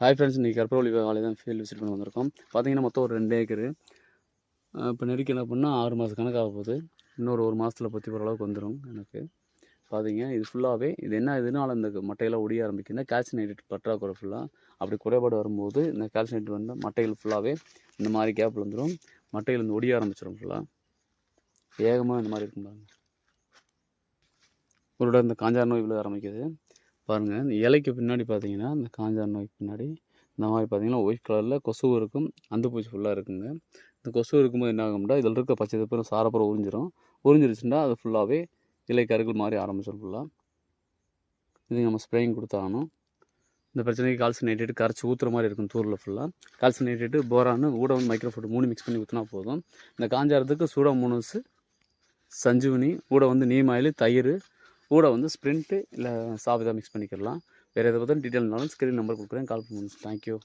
Hi friends, இன்றைக்கி கற்பூரவள்ளி வாழை தான் ஃபீல்டு விசிட் பண்ண வந்திருக்கோம். பார்த்தீங்கன்னா மொத்தம் ஒரு 2 ஏக்கரு. இப்போ நெருக்கி என்ன பண்ணால் 6 மாதம் கணக்காக போகுது. இன்னொரு 1 மாதத்தில் பற்றி ஓரளவுக்கு வந்துடும் எனக்கு. பார்த்தீங்க இது ஃபுல்லாகவே இது என்ன இதனால் இந்த மட்டையெல்லாம் ஒடிய ஆரம்பிக்குதுன்னா கால்சியம் நைட்ரேட் பற்றாக்குறை ஃபுல்லாக அப்படி குறைபாடு வரும்போது இந்த கால்சியம் நைட்ரேட் வந்து மட்டைகள் ஃபுல்லாகவே இந்த மாதிரி கேப்பில் வந்துடும். மட்டைகள் வந்து ஒடிய ஆரம்பிச்சிடும் ஃபுல்லாக. வேகமாக இந்த மாதிரி இருக்கும் பாருங்கள். ஒரு இந்த காஞ்சார் நோய் விழ ஆரம்பிக்குது பாருங்கள். இந்த இலைக்கு பின்னாடி பார்த்தீங்கன்னா இந்த காஞ்சார் நோய்க்கு பின்னாடி இந்த மாதிரி பார்த்தீங்கன்னா ஒயிட் கலரில் கொசு இருக்கும், அந்துப்பூச்சி ஃபுல்லாக இருக்குங்க. இந்த கொசு இருக்கும்போது என்ன ஆகும்னா இதில் இருக்க பச்சை தப்பு சாரப்புறம் உறிஞ்சிருச்சுன்னா அது ஃபுல்லாகவே இலை கருகள் மாதிரி ஆரம்பிச்சிடும் ஃபுல்லாக. இது நம்ம ஸ்ப்ரேயிங் கொடுத்தாகணும். இந்த பிரச்சனைக்கு கால்சியம் நைட்ரேட் கரைச்சி ஊற்றுற மாதிரி இருக்கும் தூரில் ஃபுல்லாக. கால்சியம் நைட்ரேட்டு போரான்னு கூட வந்து மைக்ரோஃபோட் 3 மிக்ஸ் பண்ணி ஊற்றினா போதும். இந்த காஞ்சாரத்துக்கு சூடோமோனாஸ், சஞ்சீவினி கூட வந்து நீம் ஆயில், தயிர் கூட வந்து ஸ்ப்ரிண்ட்டு இல்லை சாவிதா மிக்ஸ் பண்ணிக்கிடலாம். வேறு எதை பற்றி டீட்டெயில்னாலும் ஸ்க்ரீன் நம்பர் கொடுக்குறேன், கால் பண்ணுங்க. தேங்க்யூ.